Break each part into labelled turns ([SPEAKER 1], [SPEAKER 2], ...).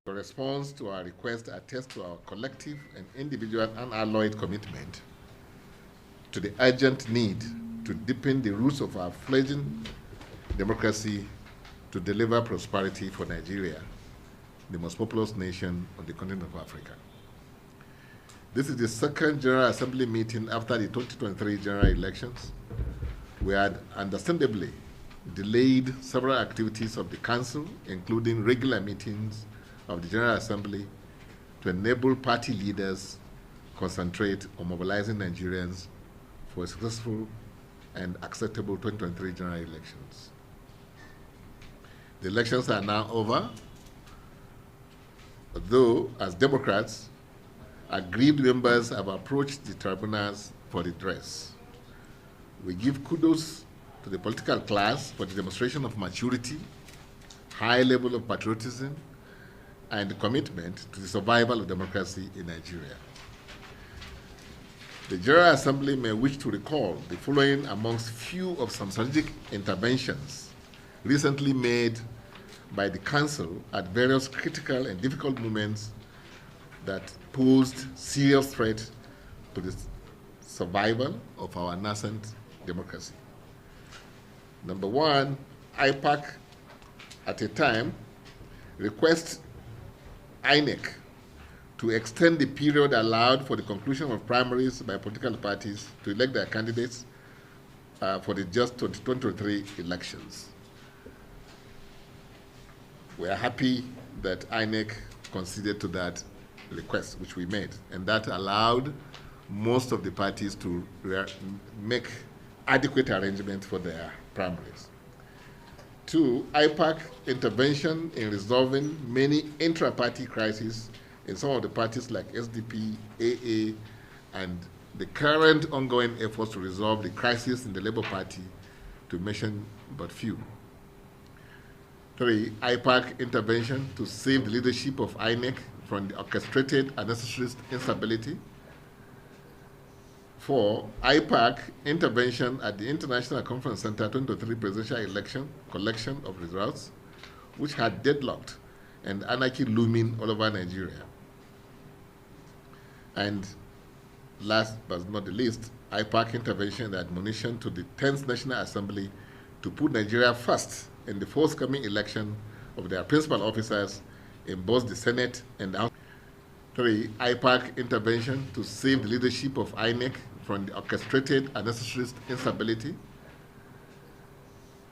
[SPEAKER 1] The response to our request attests to our collective and individual unalloyed commitment to the urgent need to deepen the roots of our fledgling democracy to deliver prosperity for Nigeria, the most populous nation on the continent of Africa. This is the second General Assembly meeting after the 2023 general elections. We had understandably delayed several activities of the Council, including regular meetings of the General Assembly, to enable party leaders concentrate on mobilizing Nigerians for a successful and acceptable 2023 general elections. The elections are now over, though, as Democrats, aggrieved members have approached the tribunals for redress. We give kudos to the political class for the demonstration of maturity, high level of patriotism, and commitment to the survival of democracy in Nigeria. The General Assembly may wish to recall the following amongst few of some strategic interventions recently made by the Council at various critical and difficult moments that posed serious threat to the survival of our nascent democracy. Number one, IPAC at a time requests INEC to extend the period allowed for the conclusion of primaries by political parties to elect their candidates for the just 2023 elections. We are happy that INEC conceded to that request which we made, and that allowed most of the parties to make adequate arrangements for their primaries. Two, IPAC intervention in resolving many intra-party crises in some of the parties like SDP, AA, and the current ongoing efforts to resolve the crisis in the Labour Party, to mention but few. Three, IPAC intervention to save the leadership of INEC from the orchestrated unnecessary instability. Four, IPAC intervention at the International Conference Center 2023 presidential election collection of results, which had deadlocked and anarchy looming all over Nigeria. And last but not the least, IPAC intervention and admonition to the 10th National Assembly to put Nigeria first in the forthcoming election of their principal officers in both the Senate and the House. Three, IPAC intervention to save the leadership of INEC from the orchestrated unnecessary instability.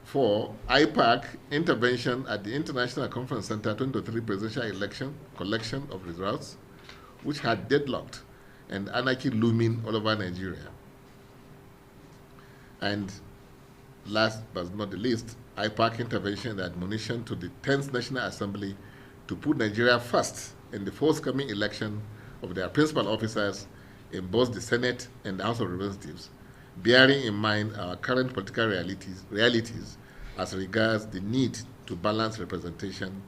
[SPEAKER 1] Four, IPAC intervention at the International Conference Center 2023 presidential election collection of results, which had deadlocked and anarchy looming all over Nigeria. And last but not the least, IPAC intervention and admonition to the 10th National Assembly to put Nigeria first in the forthcoming election of their principal officers in both the Senate and the House of Representatives, bearing in mind our current political realities as regards the need to balance representation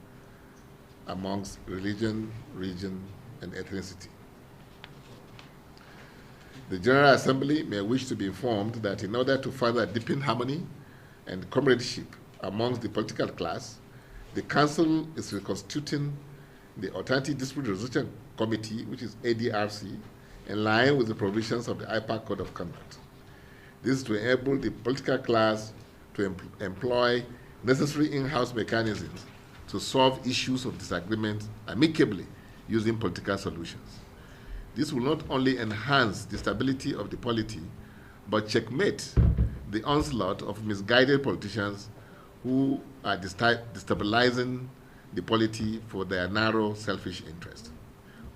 [SPEAKER 1] amongst religion, region, and ethnicity. The General Assembly may wish to be informed that in order to further deepen harmony and comradeship amongst the political class, the Council is reconstituting the Alternative Dispute Resolution Committee, which is ADRC, in line with the provisions of the IPAC Code of Conduct. This is to enable the political class to employ necessary in-house mechanisms to solve issues of disagreement amicably using political solutions. This will not only enhance the stability of the polity, but checkmate the onslaught of misguided politicians who are destabilizing the polity for their narrow, selfish interest.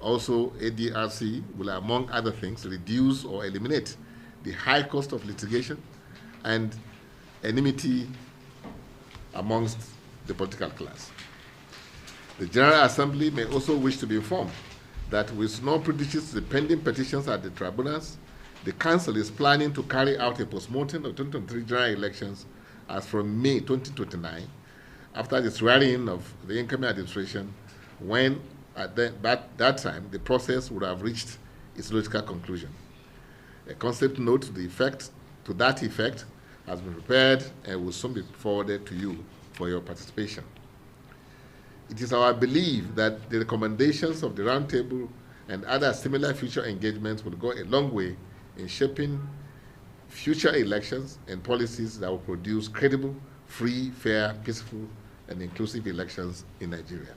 [SPEAKER 1] Also, ADRC will, among other things, reduce or eliminate the high cost of litigation and enmity amongst the political class. The General Assembly may also wish to be informed that with no prejudice to the pending petitions at the tribunals, the Council is planning to carry out a postmortem of 2023 general elections as from May 2029, after the swearing-in of the incoming administration, when at that time the process would have reached its logical conclusion. A concept note to that effect has been prepared and will soon be forwarded to you for your participation. It is our belief that the recommendations of the Roundtable and other similar future engagements will go a long way in shaping future elections and policies that will produce credible, free, fair, peaceful, and inclusive elections in Nigeria.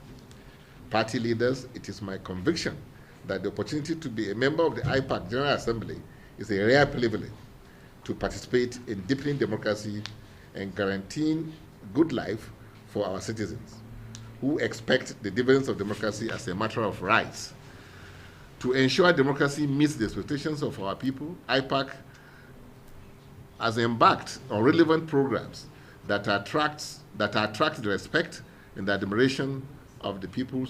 [SPEAKER 1] Party leaders, it is my conviction that the opportunity to be a member of the IPAC General Assembly is a rare privilege to participate in deepening democracy and guaranteeing good life for our citizens who expect the dividends of democracy as a matter of rights. To ensure democracy meets the expectations of our people, IPAC has embarked on relevant programs that attract the respect and the admiration of the people,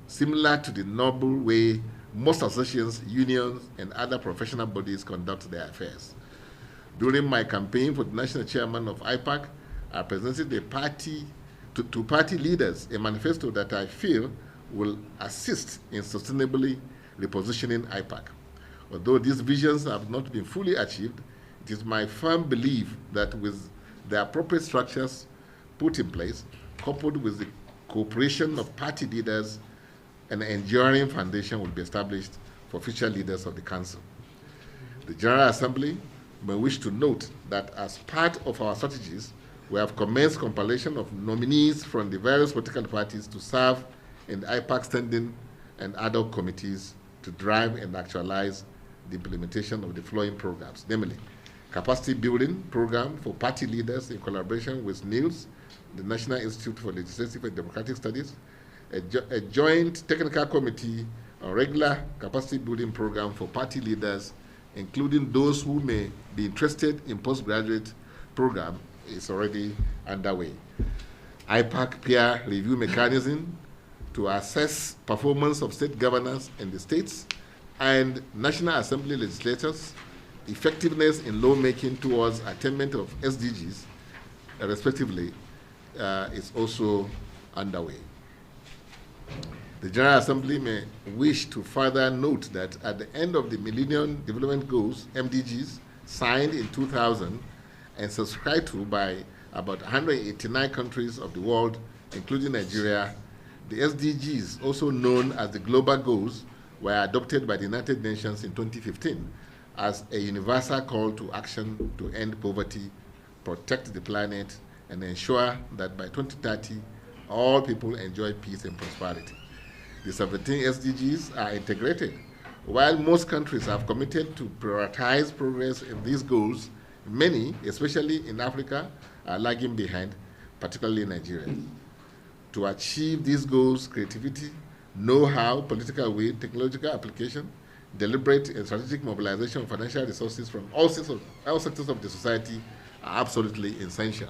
[SPEAKER 1] similar to the noble way most associations, unions, and other professional bodies conduct their affairs. During my campaign for the national chairman of IPAC, I presented to party leaders a manifesto that I feel will assist in sustainably repositioning IPAC. Although these visions have not been fully achieved, it is my firm belief that with the appropriate structures put in place, coupled with the cooperation of party leaders, an enduring foundation will be established for future leaders of the Council. The General Assembly may wish to note that as part of our strategies, we have commenced compilation of nominees from the various political parties to serve in the IPAC standing and ad hoc committees to drive and actualize the implementation of the following programs, namely, capacity building program for party leaders in collaboration with NILS, the National Institute for Legislative and Democratic Studies, a joint technical committee on regular capacity building program for party leaders, including those who may be interested in postgraduate program, is already underway. IPAC peer review mechanism to assess performance of state governance in the states and National Assembly legislators, effectiveness in lawmaking towards attainment of SDGs, respectively, is also underway. The General Assembly may wish to further note that at the end of the Millennium Development Goals, MDGs, signed in 2000 and subscribed to by about 189 countries of the world, including Nigeria, the SDGs, also known as the Global Goals, were adopted by the United Nations in 2015 as a universal call to action to end poverty, protect the planet, and ensure that by 2030, all people enjoy peace and prosperity. The 17 SDGs are integrated. While most countries have committed to prioritize progress in these goals, many, especially in Africa, are lagging behind, particularly Nigeria. To achieve these goals, creativity, know-how, political will, technological application, deliberate and strategic mobilization of financial resources from all sectors of the society are absolutely essential.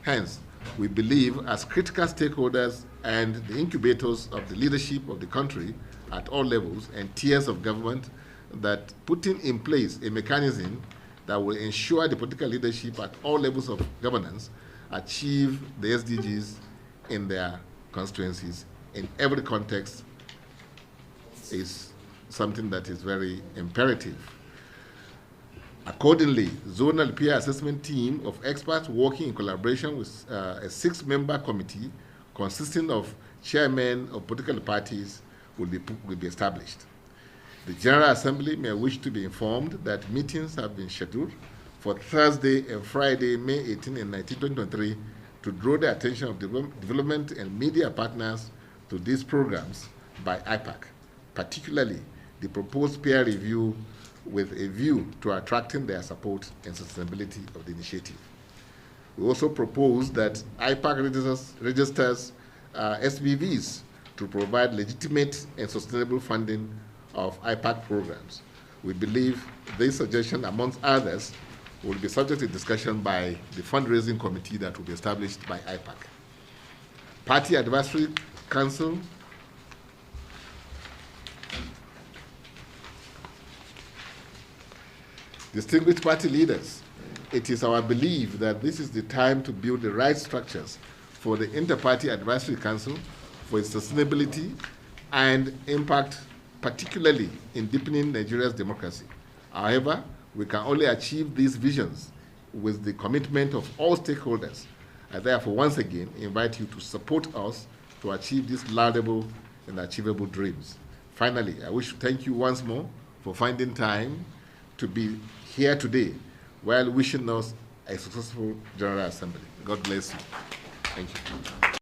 [SPEAKER 1] Hence, we believe as critical stakeholders and the incubators of the leadership of the country at all levels and tiers of government that putting in place a mechanism that will ensure the political leadership at all levels of governance achieve the SDGs in their constituencies in every context is something that is very imperative. Accordingly, zonal peer assessment team of experts working in collaboration with a 6-member committee consisting of chairmen of political parties will be established. The General Assembly may wish to be informed that meetings have been scheduled for Thursday and Friday, May 18 and 19, 2023, to draw the attention of development and media partners to these programs by IPAC, particularly the proposed peer review with a view to attracting their support and sustainability of the initiative. We also propose that IPAC registers SPVs to provide legitimate and sustainable funding of IPAC programs. We believe this suggestion, amongst others, will be subject to discussion by the fundraising committee that will be established by IPAC. Party Advisory Council distinguished party leaders, it is our belief that this is the time to build the right structures for the Inter-Party Advisory Council for its sustainability and impact, particularly in deepening Nigeria's democracy. However, we can only achieve these visions with the commitment of all stakeholders I therefore once again invite you to support us to achieve these laudable and achievable dreams. Finally, I wish to thank you once more for finding time to be here today while wishing us a successful General Assembly. God bless you. Thank you.